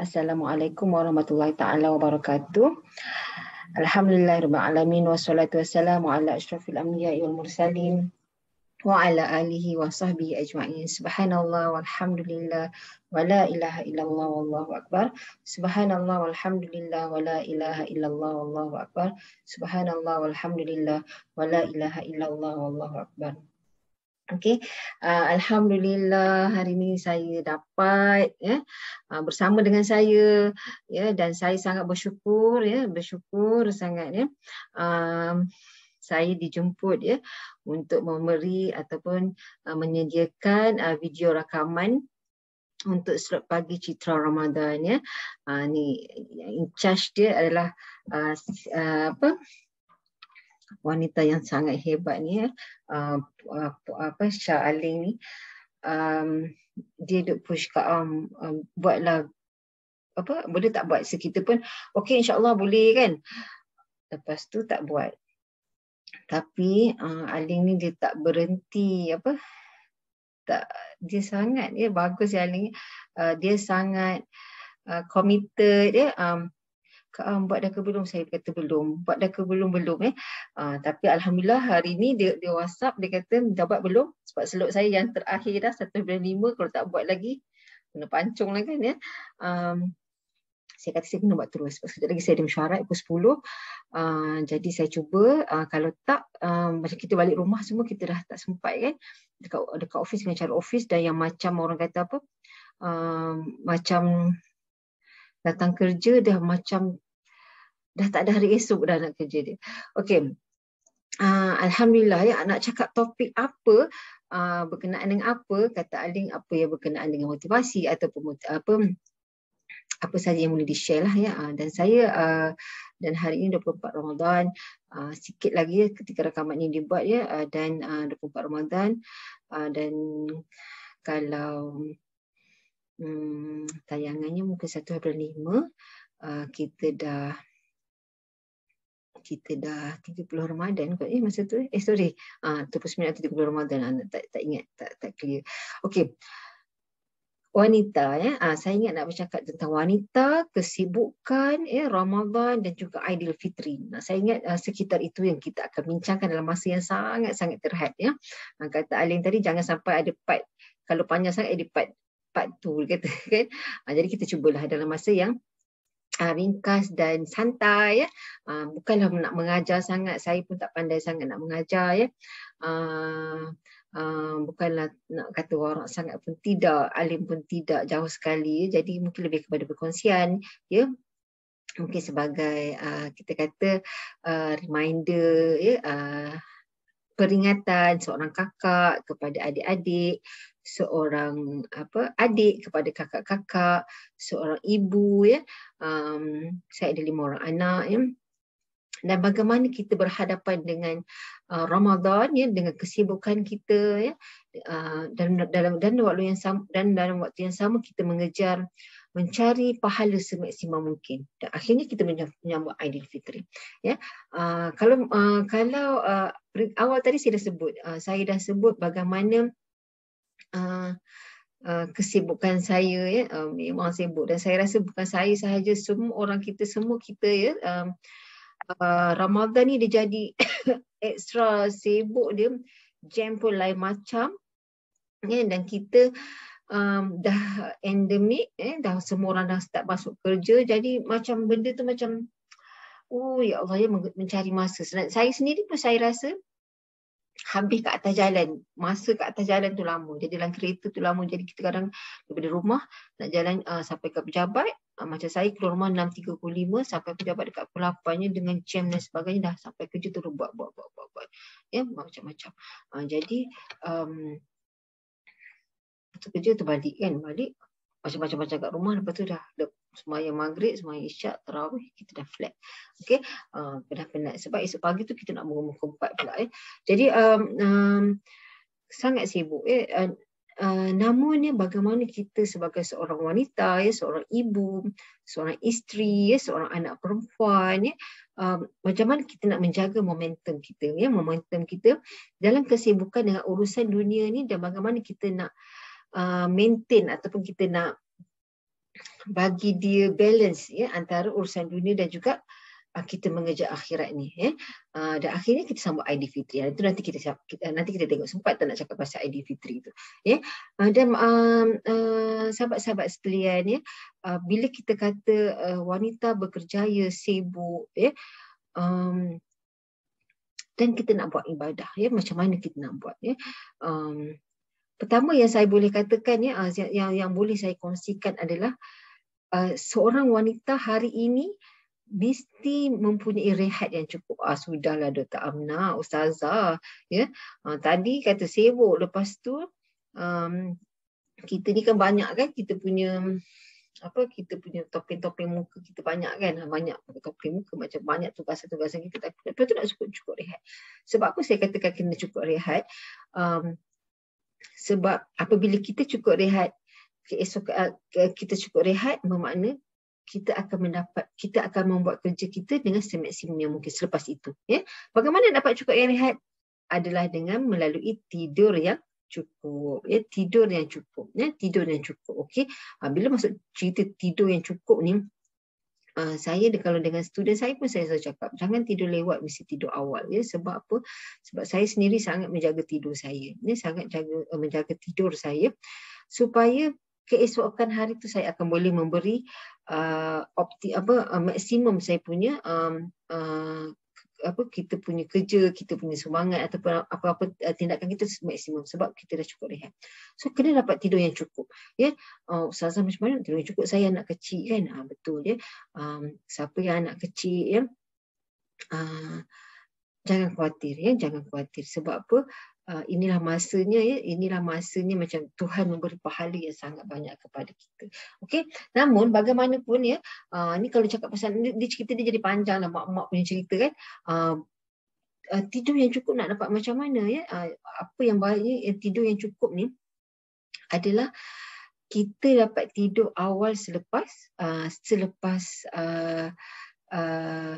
Assalamualaikum warahmatullahi taala wabarakatuh. Alhamdulillahirabbil alamin wassalatu wassalamu ala asyrafil anbiya'i wal mursalin wa ala alihi wa sahbihi ajma'in. Subhanallah walhamdulillah wa la ilaha illallah wallahu akbar. Subhanallah walhamdulillah wa la ilaha illallah wallahu akbar. Subhanallah walhamdulillah wa la ilaha illallah wallahu akbar. Okey, alhamdulillah hari ini saya dapat bersama dengan saya dan saya sangat bersyukur bersyukur sangat saya dijemput untuk memberi ataupun menyediakan video rakaman untuk slot pagi Citra Ramadan ni in charge dia adalah wanita yang sangat hebat ni Syah Aling ni, dia duk push Kak buatlah boleh tak buat sekitar pun okey insya-Allah boleh kan. Lepas tu tak buat. Tapi Aling ni dia tak berhenti tak, dia sangat bagus Aling. Dia sangat committed Kak buat dah ke belum? Saya kata belum. Buat dah ke belum? Belum tapi Alhamdulillah hari ni dia WhatsApp, dia kata dah buat belum? Sebab slot saya yang terakhir dah 1.5, kalau tak buat lagi kena pancung lah kan saya kata saya kena buat terus. Sekejap lagi saya ada mesyuarat pukul 10. Jadi saya cuba, kalau tak macam kita balik rumah semua kita dah tak sempat kan. Dekat office kena cari office, dan yang macam orang kata macam datang kerja dah macam dah tak ada hari esok dah nak kerja dia. Okey. Alhamdulillah nak cakap topik apa, berkenaan dengan apa, kata Aling, apa yang berkenaan dengan motivasi ataupun apa saja yang boleh di-share lah dan saya dan hari ini 24 Ramadan, sikit lagi ketika rakaman ini dibuat dan 24 Ramadan dan kalau tayangannya mungkin 1 April 5 kita dah 30 Ramadan kot masa tu sorry 29 atau 30 Ramadan, tak ingat, tak clear. Okey, wanita saya ingat nak bercakap tentang wanita, kesibukan Ramadan dan juga Aidilfitri. Saya ingat sekitar itu yang kita akan bincangkan dalam masa yang sangat-sangat terhad kata Aling tadi jangan sampai ada part, kalau panjang sangat ada part 2 kata kan. Jadi kita cubalah dalam masa yang ringkas dan santai bukanlah nak mengajar sangat, saya pun tak pandai sangat nak mengajar bukanlah nak kata warak sangat pun tidak, alim pun tidak, jauh sekali jadi mungkin lebih kepada perkongsian mungkin sebagai kita kata reminder peringatan seorang kakak kepada adik-adik, seorang adik kepada kakak-kakak, seorang ibu saya ada 5 orang anak dan bagaimana kita berhadapan dengan Ramadan dengan kesibukan kita dan dalam waktu yang sama kita mengejar mencari pahala semaksimal mungkin dan akhirnya kita menyambut Aidilfitri kalau awal tadi saya dah sebut bagaimana kesibukan saya memang sibuk, dan saya rasa bukan saya sahaja, semua kita Ramadan ni dia jadi ekstra sibuk, dia jam pun lain macam dan kita dah endemik dah semua orang dah start masuk kerja, jadi macam benda tu macam ya Allah mencari masa. Saya sendiri pun saya rasa habis kat atas jalan, masa kat atas jalan tu lama, jadi dalam kereta tu lama, jadi kita kadang daripada rumah nak jalan sampai ke pejabat, macam saya keluar rumah 6.35 sampai pejabat dekat pukul 8 dengan jam dan sebagainya, dah sampai kerja tu buat macam-macam jadi kerja tu balik macam-macam kat rumah, lepas tu dah sembahyang maghrib, sembahyang isyak, tarawih, kita dah flat. Okey, dah penat sebab esok pagi tu kita nak bangun pukul 4 pula Jadi sangat sibuk namun bagaimana kita sebagai seorang wanita seorang ibu, seorang isteri seorang anak perempuan macam mana kita nak menjaga momentum kita dalam kesibukan dengan urusan dunia ni, dan bagaimana kita nak maintain ataupun kita nak bagi dia balance ya antara urusan dunia dan juga kita mengejar akhirat ni ya. Dan akhirnya kita sambut Aidilfitri. Itu nanti kita tengok, sempat tak nak cakap pasal Aidilfitri tu ya. Dan sahabat-sahabat sekalian ya, bila kita kata wanita berkerjaya, sibuk ya, dan kita nak buat ibadah ya, macam mana kita nak buat ya. Pertama yang saya boleh katakan ya, yang boleh saya kongsikan adalah seorang wanita hari ini mesti mempunyai rehat yang cukup. Sudahlah Dr. Amna, Ustazah ya. Tadi kata sibuk, lepas tu kita ni kan banyak kan, kita punya topeng-topeng muka kita banyak kan, banyak topeng muka, macam banyak tugasan-tugasan kita, tapi lepas tu nak cukup rehat. Sebab apa saya katakan kena cukup rehat? Sebab apabila kita cukup rehat, kita cukup rehat bermakna kita akan membuat kerja kita dengan semaksimum yang mungkin selepas itu ya. Bagaimana dapat cukup yang rehat? Adalah dengan melalui tidur yang cukup ya, tidur yang cukup ya, tidur yang cukup. Okey, bila masuk cerita tidur yang cukup ni, saya kalau dengan student saya pun saya selalu cakap, jangan tidur lewat, mesti tidur awal ya. Sebab apa? Sebab saya sendiri sangat menjaga tidur saya ya, sangat menjaga tidur saya supaya keesokan hari tu saya akan boleh memberi maksimum saya punya kita punya kerja, kita punya semangat ataupun apa-apa tindakan kita maksimum sebab kita dah cukup rehat. So kena dapat tidur yang cukup ya. Ustazah macam mana tidur yang cukup? Saya anak kecil kan. Betul ya. Siapa yang anak kecil ya, jangan khawatir ya, jangan khawatir. Sebab apa? Inilah masanya ya, inilah masanya macam Tuhan memberi pahala yang sangat banyak kepada kita. Okey, namun bagaimanapun ya, ni kalau cakap pasal dia cerita dia jadi panjang lah, mak-mak punya cerita kan. Tidur yang cukup nak dapat macam mana ya? Apa yang baiknya tidur yang cukup ni adalah kita dapat tidur awal selepas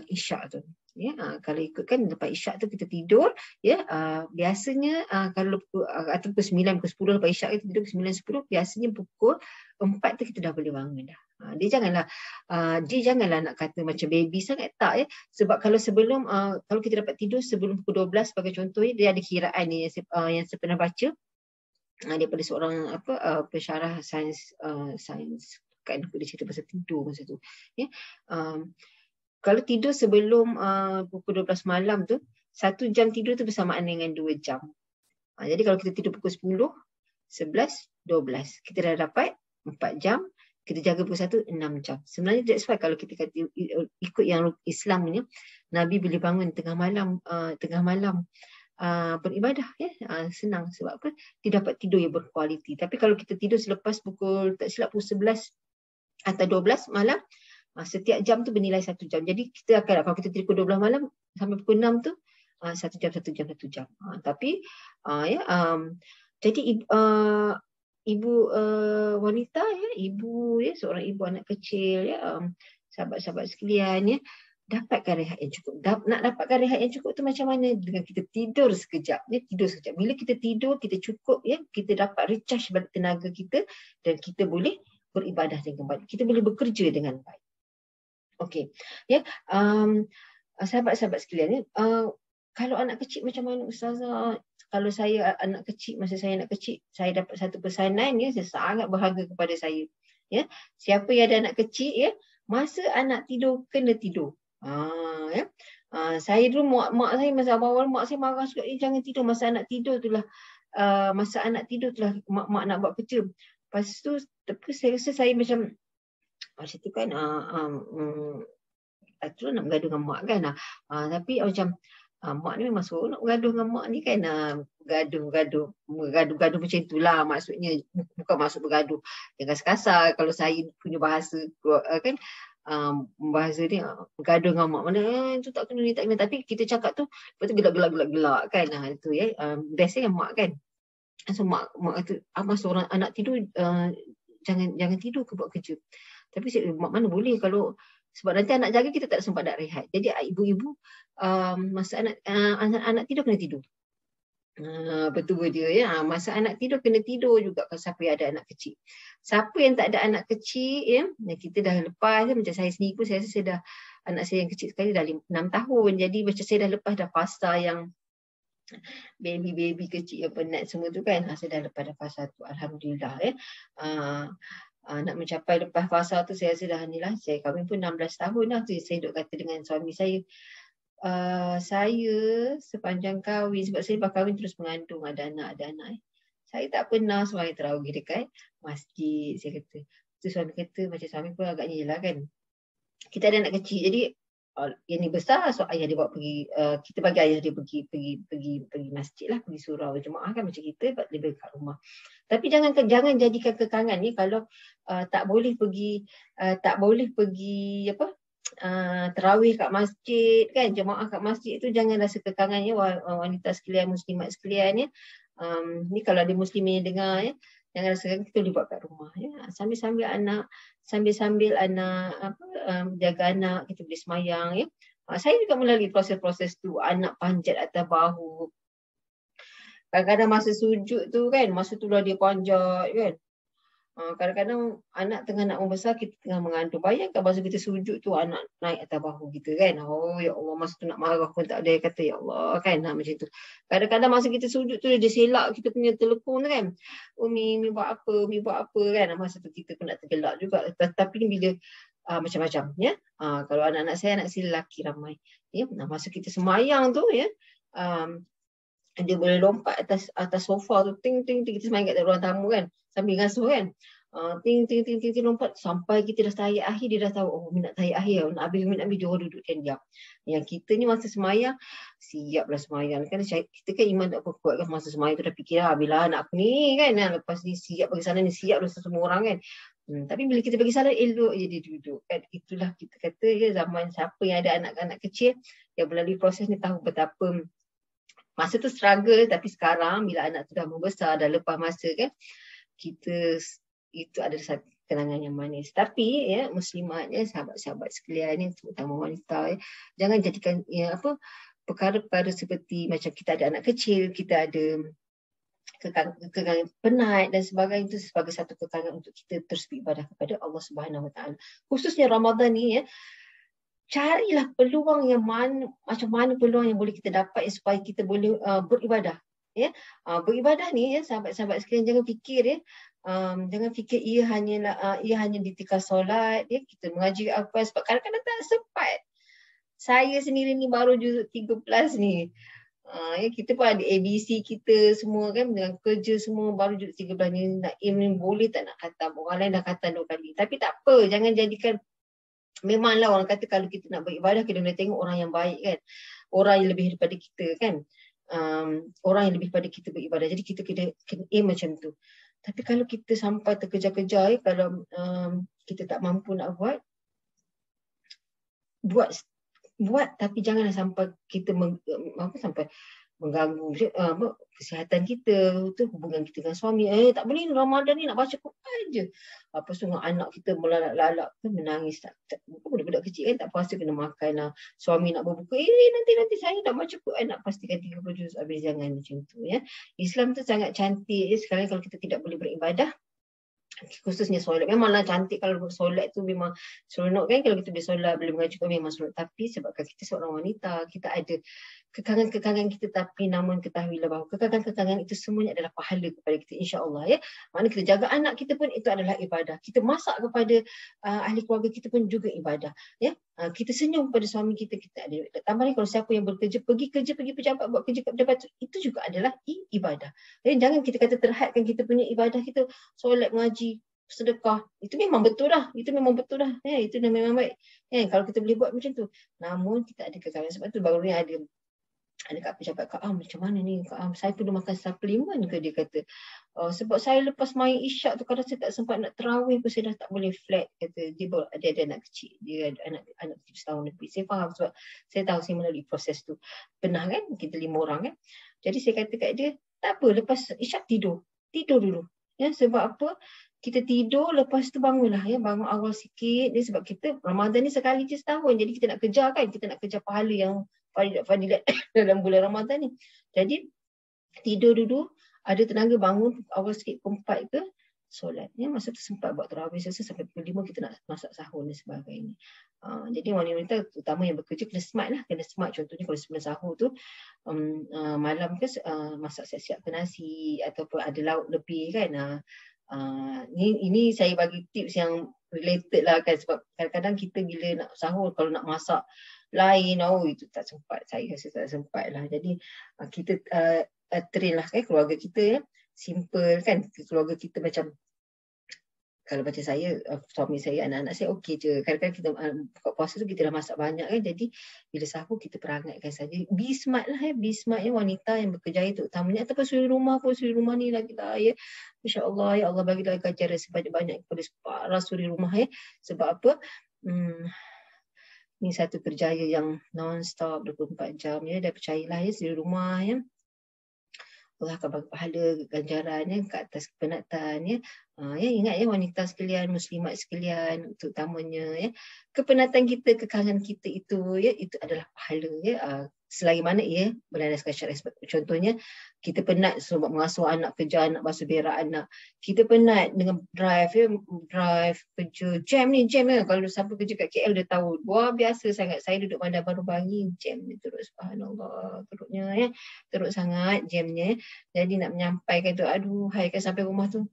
isyak tu. Ya, kalau ikutkan lepas isyak tu kita tidur ya, biasanya kalau atau pukul 9, pukul 10 lepas isyak kita tidur pukul 9, 10, biasanya pukul 4 tu kita dah boleh bangun dah. Dia janganlah nak kata macam baby sangat, tak ya. Sebab kalau sebelum kalau kita dapat tidur sebelum pukul 12 sebagai contoh ya, dia ada kiraan ni yang saya pernah baca daripada seorang pensyarah sains kan, dia cerita pasal tidur masa tu ya. Kalau tidur sebelum pukul 12 malam tu, 1 jam tidur tu bersamaan dengan 2 jam. Jadi kalau kita tidur pukul 10, 11, 12, kita dah dapat 4 jam, kita jaga pukul 1, 6 jam. Sebenarnya that's why kalau kita kata ikut yang Islam ni, Nabi boleh bangun tengah malam beribadah ya, senang. Sebab apa? Dia dapat tidur yang berkualiti. Tapi kalau kita tidur selepas pukul, tak silap pukul 11 atau 12 malam, setiap jam tu bernilai 1 jam. Jadi kita akan, kalau kita tidur pukul 12 malam sampai pukul 6 tu 1 jam. Tapi jadi ibu wanita ya, ibu ya, seorang ibu anak kecil ya, sahabat-sahabat sekalian ya, dapatkan rehat yang cukup. Nak dapatkan rehat yang cukup tu macam mana? Dengan kita tidur sekejap ya, tidur sekejap. Bila kita tidur, kita cukup ya, kita dapat recharge balik tenaga kita dan kita boleh beribadah dengan baik. Kita boleh bekerja dengan baik. Okey. Ya, sahabat-sahabat sekalian ya, kalau anak kecil macam mana Ustazah? Kalau saya anak kecil, masa saya anak kecil, saya dapat satu pesanan ya, saya sangat berharga kepada saya. Ya, siapa yang ada anak kecil ya, masa anak tidur kena tidur. Ya. Saya dulu mak saya masa awal-awal mak saya marah sekali, jangan tidur masa anak tidur itulah. Masa anak tidur itulah mak nak buat kerja. Lepas tu tapi saya rasa saya macam macam tu kan, terus nak bergaduh dengan mak kan. Tapi macam mak ni memang suruh nak bergaduh dengan mak ni kan. Bergaduh macam itulah maksudnya. Bukan maksud bergaduh dengan kasar. Kalau saya punya bahasa kan, bahasa ni bergaduh dengan mak. Mana tu tak kena ni tak kena. Tapi kita cakap tu, lepas tu gelak-gelak kan. Itu ya. Biasanya mak kan. So mak tu, seorang anak tidur, jangan tidur ke buat kerja. Tapi mak mana boleh kalau, sebab nanti anak jaga kita tak sempat nak rehat. Jadi ibu-ibu masa anak tidur kena tidur. Betul dia ya. Masa anak tidur kena tidur juga kalau siapa yang ada anak kecil. Siapa yang tak ada anak kecil ya, kita dah lepas macam saya sendiri pun saya rasa saya dah anak saya yang kecil sekali dah 6 tahun. Jadi macam saya dah lepas dah fasa yang baby kecil yang penat semua tu kan. Saya dah lepas dah fasa tu, alhamdulillah ya. Nak mencapai lepas fasa tu saya rasa dah inilah, saya kahwin pun 16 tahun dah tu. Saya duk kata dengan suami saya, saya sepanjang kahwin, sebab saya lepas kahwin terus mengandung, ada anak. Saya tak pernah sembahyang tarawih dekat masjid, saya kata. Tu suami kata, macam suami pun agaknya jelah kan. Kita ada anak kecil, jadi yang ni besar, so ayah dia bawa pergi, kita bagi ayah dia pergi masjid lah, pergi surau jemaah kan, macam kita lebih kat rumah. Tapi jangan jadikan kekangan ni kalau tak boleh pergi tarawih kat masjid kan, jemaah kat masjid tu jangan rasa kekangan ya, wanita sekalian, muslimat sekalian ya. Ni kalau ada muslimin yang dengar ya, jangan rasa kita boleh buat kat rumah ya. Sambil-sambil anak jaga anak, kita boleh semayang ya. Saya juga melalui proses-proses tu, anak panjat atas bahu. Kadang-kadang masa sujud tu kan, masa tu lah dia panjat kan. Kadang-kadang anak tengah nak membesar, kita tengah mengandung. Bayangkan masa kita sujud tu anak naik atas bahu kita kan. Oh ya Allah, masa tu nak marah pun tak ada, kata ya Allah kan, macam tu. Kadang-kadang masa kita sujud tu dia selak kita punya telekung tu kan. Mi buat apa kan. Masa tu kita pun nak tergelak juga. Tapi bila macam-macam ya. Kalau anak-anak saya lelaki ramai. Ya, masa kita semayang tu ya. Dia boleh lompat atas sofa tu, ting kita semayang kat ruang tamu kan, sambil ngasuh kan, ting lompat sampai kita dah tahiyat akhir, dia dah tahu oh minat tahiyat akhir, nak habis dia duduk dan diam. Yang kita ni masa semayang siaplah semayang kan, kita kan iman tak kuat kan, masa semayang tu dah fikir bila anak aku ni kan, lepas ni siap bagi sana ni, siap dah semua orang kan. Tapi bila kita bagi salam, elok je dia duduk kan. Itulah kita kata ya, zaman siapa yang ada anak-anak kecil yang melalui proses ni tahu betapa masa tu struggle. Tapi sekarang bila anak tu dah membesar, dah lepas masa kan, kita itu adalah satu kenangan yang manis. Tapi ya, muslimat ya, sahabat-sahabat sekalian ni, terutama wanita ya, jangan jadikan perkara-perkara seperti macam kita ada anak kecil, kita ada kekangan penat dan sebagainya, itu sebagai satu kekangan untuk kita terus beribadah kepada Allah Subhanahu Wa Taala. Khususnya Ramadan ni ya, carilah peluang yang macam mana peluang yang boleh kita dapat supaya kita boleh beribadah ya. Beribadah ni ya, sahabat-sahabat sekalian, jangan fikir ya, jangan fikir ia hanya ditikar solat ya, kita mengaji apa, sebab kadang-kadang tak sempat. Saya sendiri ni baru juzuk 13 ni. Ya, kita pun ada ABC kita semua kan, dengan kerja semua, baru juzuk 13 ni, nak boleh tak nak khatam. Orang lain dah khatam 2 kali. Tapi tak apa, jangan jadikan, memanglah orang kata kalau kita nak beribadah, kita kena tengok orang yang baik kan, orang yang lebih daripada kita kan, orang yang lebih daripada kita beribadah. Jadi kita kena aim macam tu. Tapi kalau kita sampai terkejar-kejar, kalau kita tak mampu nak buat, tapi janganlah sampai kita sampai mengganggu kesihatan kita, tu hubungan kita dengan suami. Tak boleh Ramadan ni nak baca Quran je. Apa semua anak kita melalak-lalak tu, menangis, budak-budak kecil kan, tak puasa kena makan. Suami nak berbuka, nanti saya nak baca Quran, nak pastikan 30 juz habis, jangan macam tu ya. Islam tu sangat cantik ya. Sekarang kalau kita tidak boleh beribadah, khususnya solat, memanglah cantik kalau solat tu, memang seronok kan kalau kita boleh solat, boleh mengaji Quran, memang seronok. Tapi sebabkan kita seorang wanita, kita ada kekangan-kekangan kita, tapi namun ketahuilah bahawa kekangan-kekangan itu semuanya adalah pahala kepada kita, insya-Allah ya. Maknanya kita jaga anak kita pun itu adalah ibadah. Kita masak kepada ahli keluarga kita pun juga ibadah ya. Kita senyum kepada suami kita ada. Tambah ni kalau siapa yang bekerja, pergi pejabat, buat kerja kat pejabat, itu juga adalah ibadah. Jadi jangan kita kata terhadkan kita punya ibadah kita, solat, mengaji, sedekah, itu memang betul dah. Ya, itu dah memang baik. Ya, kalau kita boleh buat macam tu. Namun kita ada kekangan. Sebab tu baru ni ada kat pejabat, Kak macam mana ni Kak saya perlu makan suplemen ke, dia kata. Sebab saya lepas main isyak tu, kadang saya tak sempat nak terawih pun, saya dah tak boleh flat, kata dia ada anak kecil, dia ada anak kecil setahun lebih. Saya faham sebab saya tahu, saya melalui proses tu. Pernah kan, kita 5 orang kan. Jadi saya kata kat dia, tak apa, lepas isyak tidur dulu. Ya, sebab apa? Kita tidur, lepas tu bangunlah ya, bangun awal sikit dia, sebab kita Ramadan ni sekali je setahun, jadi kita nak kejar kan, kita nak kejar pahala yang fadilat dalam bulan Ramadan ni. Jadi tidur dulu, ada tenaga bangun awal sikit pukul 4 ke, solat. Ya, masa tu sempat buat tarawih sampai pukul 5 kita nak masak sahur dan sebagainya. Jadi wanita terutama yang bekerja kena smart lah, kena smart. Contohnya kalau sebelum sahur tu malam ke masak siap-siap ke nasi ataupun ada lauk lebih kan. Ini saya bagi tips yang related lah kan, sebab kadang-kadang kita bila nak sahur kalau nak masak lain, itu tak sempat, saya rasa tak sempat lah. Jadi kita train lah kan keluarga kita ya, simple kan, keluarga kita macam kalau macam saya, suami saya, anak-anak saya okey je. Kadang-kadang kita buka puasa tu kita dah masak banyak kan, jadi bila sahur kita perangatkan saja. Be smart lah ya, be smart ya wanita yang bekerja itu utamanya, ataupun suri rumah pun, suri rumah ni lagi lah ya. Masya Allah ya Allah, bagilah ganjaran sebanyak-banyak kepada para suri rumah ya. Sebab apa? Ni satu kerjaya yang non-stop 24 jam ya, dah percayalah ya suri rumah ya. Allah akan bagi pahala ganjaran ya, ke atas kepenatan ya. Ya, ingat ya wanita sekalian, muslimat sekalian, terutamanya ya, kepenatan kita, kekangan kita itu ya, itu adalah pahala ya. Selagi mana ia berlandaskan syariat. Contohnya kita penat sebab mengasuh anak, kerja anak, basuh berak anak. Kita penat dengan drive ya, drive kerja, jam ni jam ya. Kalau siapa kerja kat KL dia tahu, wah biasa sangat. Saya duduk Bandar Baru Bangi, jam ni terus, subhanallah, teruknya ya, teruk sangat jamnya. Jadi nak menyampaikan tu, aduh, hai kan sampai rumah tu,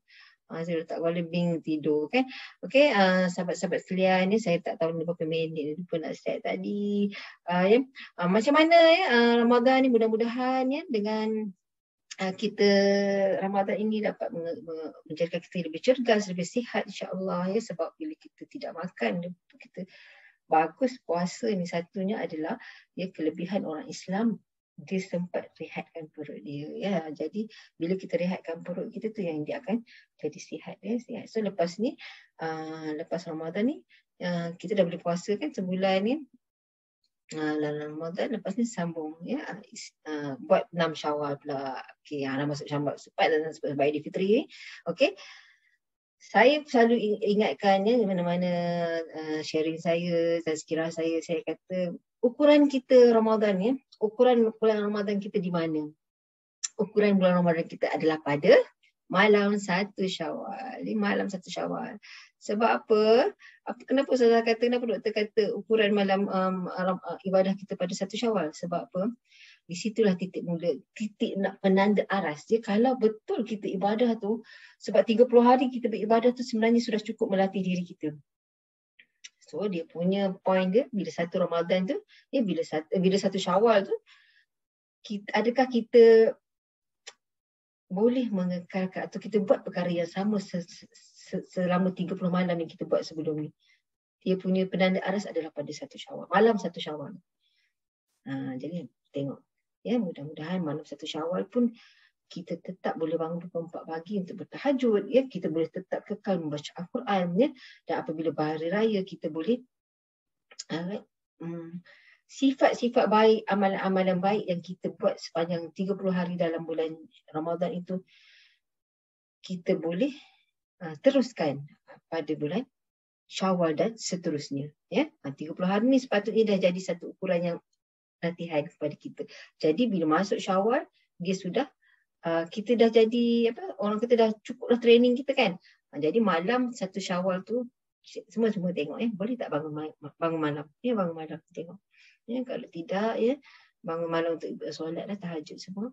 saya letak kepala bing tidur kan. Okey, sahabat-sahabat sekalian ni, saya tak tahu berapa minit lupa nak start tadi. Ya, macam mana ya Ramadan ni, mudah-mudahan ya dengan kita Ramadan ini dapat menjadikan kita lebih cergas, lebih sihat insya-Allah ya, sebab bila kita tidak makan kita bagus puasa ni. Satunya adalah ya kelebihan orang Islam, dia sempat rehatkan perut dia ya. Jadi bila kita rehatkan perut kita tu yang dia akan jadi sihat ya, sihat. So lepas ni lepas Ramadan ni kita dah boleh puasa kan sebulan ni. Dalam Ramadan lepas ni sambung ya, buat 6 Syawal pula. Okey, dah masuk Syawal sempat dan sebab Aidilfitri. Okey. Saya selalu ingatkan ya, mana-mana sharing saya, tazkirah saya kata ukuran kita Ramadan ya, ukuran bulan Ramadan kita di mana? Ukuran bulan Ramadan kita adalah pada malam 1 Syawal. Malam 1 Syawal. Sebab apa? Kenapa saya kata, kenapa doktor kata ukuran malam ibadah kita pada 1 Syawal? Sebab apa? Di situlah titik mula, titik nak penanda aras dia. Kalau betul kita ibadah tu, sebab 30 hari kita beribadah tu sebenarnya sudah cukup melatih diri kita. So dia punya point dia bila 1 Ramadan tu, ya bila 1 Syawal tu, adakah kita boleh mengekalkan atau kita buat perkara yang sama selama 30 malam yang kita buat sebelum ni. Dia punya penanda aras adalah pada 1 Syawal, malam 1 Syawal. Jadi tengok ya, mudah-mudahan malam 1 Syawal pun kita tetap boleh bangun pukul 4 pagi untuk bertahajud ya, kita boleh tetap kekal membaca Al-Quran ya, dan apabila hari raya kita boleh sifat-sifat baik, amalan-amalan baik yang kita buat sepanjang 30 hari dalam bulan Ramadan itu kita boleh teruskan pada bulan Syawal dan seterusnya ya. 30 hari ni sepatutnya dah jadi satu ukuran yang latihan kepada kita. Jadi bila masuk Syawal, dia sudah kita dah jadi orang kita dah cukuplah training kita kan. Jadi malam 1 Syawal tu semua tengok ya, boleh tak bangun malam ya, bangun malam tengok ya. Kalau tidak ya, bangun malam untuk solat dan tahajud semua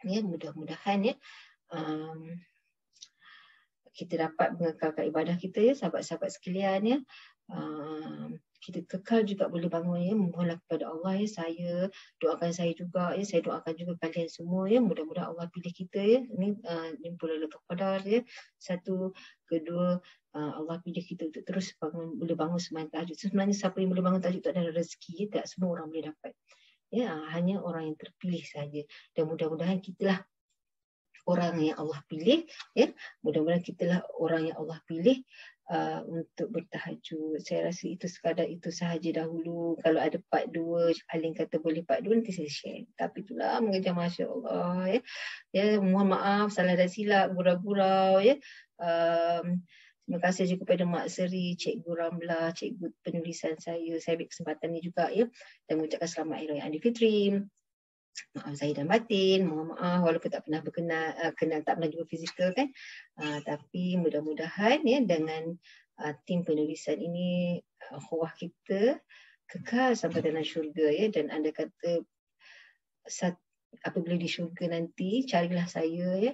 ya. Mudah-mudahan ya kita dapat mengekalkan ibadah kita ya, sahabat-sahabat sekalian ya. Kita kekal juga boleh bangun ya, memohonlah kepada Allah ya. Saya doakan saya juga ya, saya doakan juga kalian semua ya, mudah-mudahan Allah pilih kita ya. Ini bulan Lailatul Qadar ya. 1, 2, Allah pilih kita untuk terus boleh bangun sembahyang tahajud. Sebenarnya siapa yang boleh bangun tahajud itu adalah rezeki ya, tak semua orang boleh dapat ya, hanya orang yang terpilih saja. Dan mudah-mudahan kitalah orang yang Allah pilih ya, mudah-mudahan kitalah orang yang Allah pilih untuk bertahajud. Saya rasa itu sekadar itu sahaja dahulu. Kalau ada part 2, Alin kata boleh part 2, nanti saya share. Tapi itulah mengejar, Masya Allah ya. Ya, mohon maaf salah dan silap, gurau-gurau ya. Terima kasih juga kepada Mak Seri, Cikgu Ramlah, cikgu penulisan saya. Saya ambil kesempatan ni juga ya, dan mengucapkan selamat Hari Raya Aidilfitri. maaf zahir dan batin, mohon maaf walaupun tak pernah kenal, tak pernah jumpa fizikal kan. Tapi mudah-mudahan ya dengan tim penulisan ini ukhuwah kita kekal sampai dalam syurga ya. Dan anda kata apabila di syurga nanti carilah saya ya.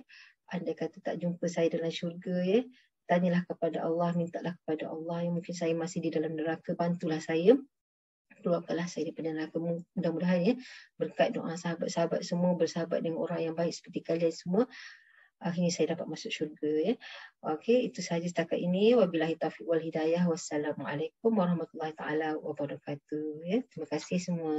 Anda kata tak jumpa saya dalam syurga ya, tanyalah kepada Allah, mintalah kepada Allah yang mungkin saya masih di dalam neraka, bantulah saya, keluarkanlah saya daripada neraka. Mudah-mudahan ya berkat doa sahabat-sahabat semua, bersahabat dengan orang yang baik seperti kalian semua, akhirnya saya dapat masuk syurga ya. Okey, itu sahaja setakat ini. Wabillahi taufiq wal hidayah. Wassalamualaikum warahmatullahi taala wabarakatuh ya. Terima kasih semua.